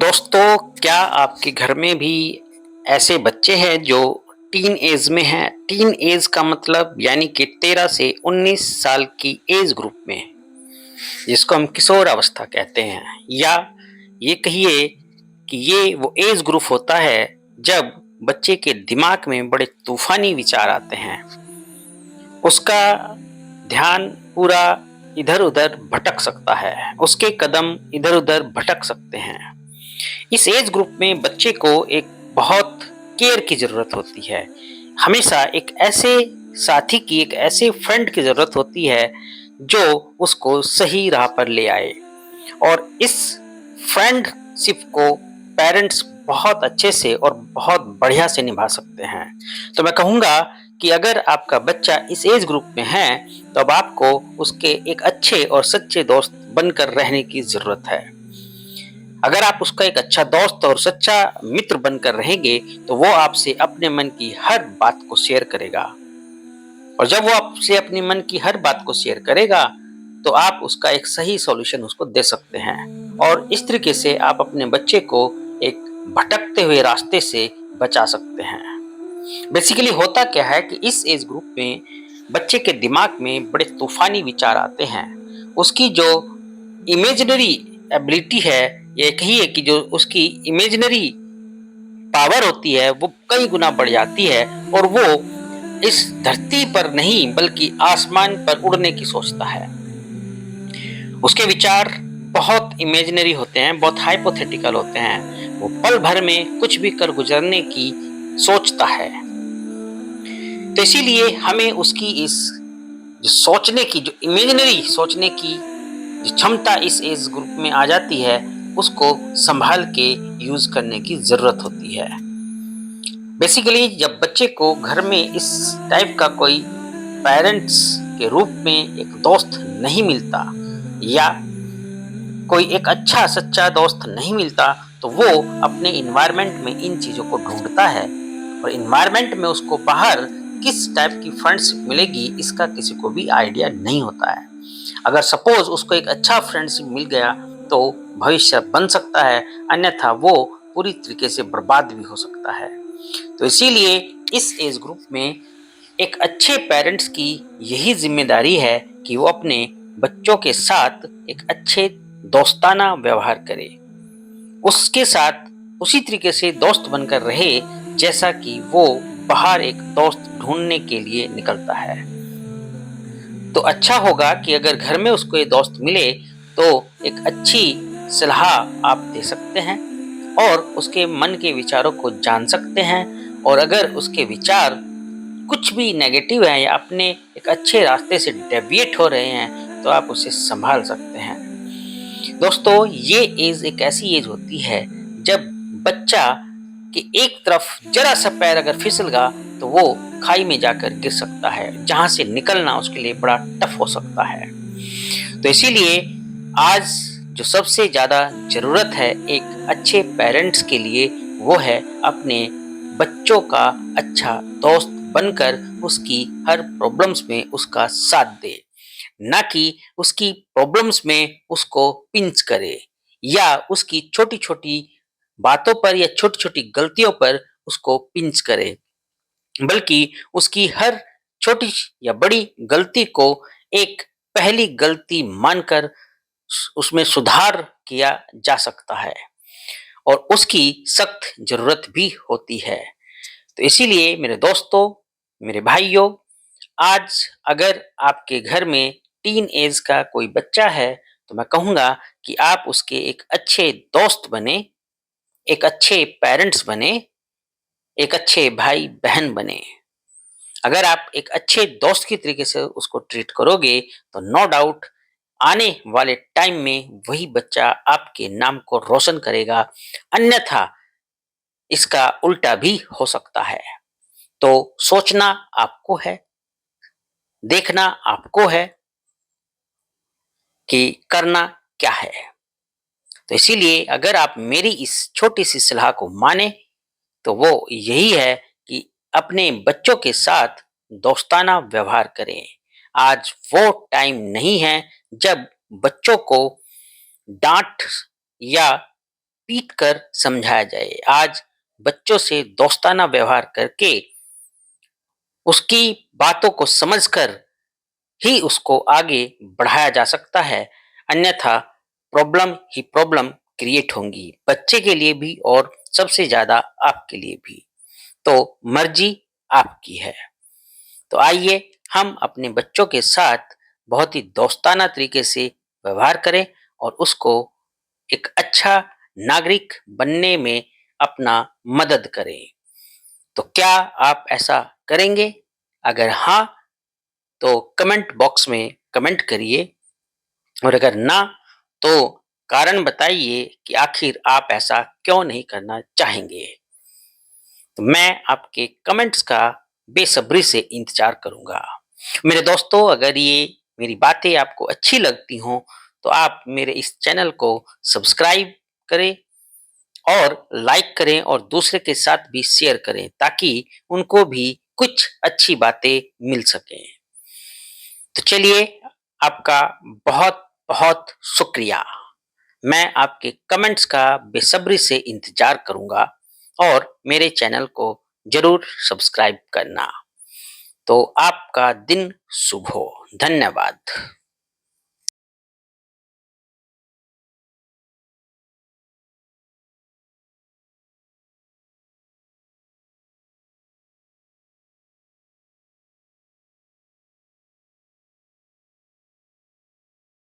तो दोस्तों, क्या आपके घर में भी ऐसे बच्चे हैं जो टीन एज में हैं? टीन एज का मतलब यानी कि 13 से 19 साल की एज ग्रुप में, जिसको हम किशोर अवस्था कहते हैं। या ये कहिए कि ये वो एज ग्रुप होता है जब बच्चे के दिमाग में बड़े तूफानी विचार आते हैं। उसका ध्यान पूरा इधर-उधर भटक सकता है, उसके कदम इधर-उधर भटक सकते हैं। इस एज ग्रुप में बच्चे को एक बहुत केयर की ज़रूरत होती है। हमेशा एक ऐसे साथी की, एक ऐसे फ्रेंड की ज़रूरत होती है जो उसको सही राह पर ले आए। और इस फ्रेंडशिप को पेरेंट्स बहुत अच्छे से और बहुत बढ़िया से निभा सकते हैं। तो मैं कहूँगा कि अगर आपका बच्चा इस एज ग्रुप में है, तो अब आपको उसके एक अच्छे और सच्चे दोस्त बनकर रहने की ज़रूरत है। अगर आप उसका एक अच्छा दोस्त और सच्चा मित्र बनकर रहेंगे, तो वो आपसे अपने मन की हर बात को शेयर करेगा। और जब वो आपसे अपने मन की हर बात को शेयर करेगा, तो आप उसका एक सही सॉल्यूशन उसको दे सकते हैं। और इस तरीके से आप अपने बच्चे को एक भटकते हुए रास्ते से बचा सकते हैं। बेसिकली होता क्या है कि इस एज ग्रुप में बच्चे के दिमाग में बड़े तूफानी विचार आते हैं। उसकी जो इमेजिनरी एबिलिटी है, ये कहिए कि जो उसकी इमेजिनरी पावर होती है, वो कई गुना बढ़ जाती है। और वो इस धरती पर नहीं बल्कि आसमान पर उड़ने की सोचता है। उसके विचार बहुत इमेजिनरी होते हैं, बहुत हाइपोथेटिकल होते हैं। वो पल भर में कुछ भी कर गुजरने की सोचता है। तो इसीलिए हमें उसकी इस जो सोचने की, जो इमेजिनरी सोचने की जो क्षमता इस एज ग्रुप में आ जाती है, उसको संभाल के यूज करने की जरूरत होती है। बेसिकली जब बच्चे को घर में इस टाइप का कोई पेरेंट्स के रूप में एक दोस्त नहीं मिलता, या कोई एक अच्छा सच्चा दोस्त नहीं मिलता, तो वो अपने इन्वायरमेंट में इन चीज़ों को ढूंढता है। और इन्वायरमेंट में उसको बाहर किस टाइप की फ्रेंडशिप मिलेगी, इसका किसी को भी आइडिया नहीं होता है। अगर सपोज उसको एक अच्छा फ्रेंडशिप मिल गया, तो भविष्य बन सकता है, अन्यथा वो पूरी तरीके से बर्बाद भी हो सकता है। तो इसीलिए इस एज ग्रुप में एक अच्छे पेरेंट्स की यही जिम्मेदारी है कि वो अपने बच्चों के साथ एक अच्छे दोस्ताना व्यवहार करे, उसके साथ उसी तरीके से दोस्त बनकर रहे जैसा कि वो बाहर एक दोस्त ढूंढने के लिए निकलता है। तो अच्छा होगा कि अगर घर में उसको ये दोस्त मिले, तो एक अच्छी सलाह आप दे सकते हैं और उसके मन के विचारों को जान सकते हैं। और अगर उसके विचार कुछ भी नेगेटिव है या अपने एक अच्छे रास्ते से डेविएट हो रहे हैं, तो आप उसे संभाल सकते हैं। दोस्तों, ये एज एक ऐसी एज होती है जब बच्चा कि एक तरफ जरा सा पैर अगर फिसल गया, तो वो खाई में जाकर गिर सकता है, जहां से निकलना उसके लिए बड़ा टफ हो सकता है। तो इसीलिए आज जो सबसे ज्यादा जरूरत है एक अच्छे पेरेंट्स के लिए, वो है अपने बच्चों का अच्छा दोस्त बनकर उसकी हर प्रॉब्लम्स में उसका साथ दे, ना कि उसकी प्रॉब्लम्स में उसको पिंच करे, या उसकी छोटी छोटी बातों पर या छोटी छोटी गलतियों पर उसको पिंच करे, बल्कि उसकी हर छोटी या बड़ी गलती को एक पहली गलती मानकर उसमें सुधार किया जा सकता है। और उसकी सख्त जरूरत भी होती है। तो इसीलिए मेरे दोस्तों, मेरे भाइयों, आज अगर आपके घर में टीन एज का कोई बच्चा है, तो मैं कहूँगा कि आप उसके एक अच्छे दोस्त बने, एक अच्छे पेरेंट्स बने, एक अच्छे भाई-बहन बने। अगर आप एक अच्छे दोस्त की तरीके से उसको ट्रीट करोगे, तो नो डाउट आने वाले टाइम में वही बच्चा आपके नाम को रोशन करेगा, अन्यथा इसका उल्टा भी हो सकता है। तो सोचना आपको है, देखना आपको है कि करना क्या है। तो इसीलिए अगर आप मेरी इस छोटी सी सलाह को माने, तो वो यही है कि अपने बच्चों के साथ दोस्ताना व्यवहार करें। आज वो टाइम नहीं है जब बच्चों को डांट या पीट कर समझाया जाए। आज बच्चों से दोस्ताना व्यवहार करके उसकी बातों को समझकर ही उसको आगे बढ़ाया जा सकता है, अन्यथा प्रॉब्लम ही प्रॉब्लम क्रिएट होंगी, बच्चे के लिए भी और सबसे ज़्यादा आपके लिए भी। तो मर्जी आपकी है। तो आइए हम अपने बच्चों के साथ बहुत ही दोस्ताना तरीके से व्यवहार करें और उसको एक अच्छा नागरिक बनने में अपना मदद करें। तो क्या आप ऐसा करेंगे? अगर हाँ, तो कमेंट बॉक्स में कमेंट करिए और अगर ना, तो कारण बताइए कि आखिर आप ऐसा क्यों नहीं करना चाहेंगे। तो मैं आपके कमेंट्स का बेसब्री से इंतजार करूंगा। मेरे दोस्तों, अगर ये मेरी बातें आपको अच्छी लगती हों, तो आप मेरे इस चैनल को सब्सक्राइब करें और लाइक करें और दूसरे के साथ भी शेयर करें ताकि उनको भी कुछ अच्छी बातें मिल सकें। तो चलिए, आपका बहुत बहुत शुक्रिया। मैं आपके कमेंट्स का बेसब्री से इंतजार करूंगा और मेरे चैनल को जरूर सब्सक्राइब करना। तो आपका दिन शुभ हो। धन्यवाद।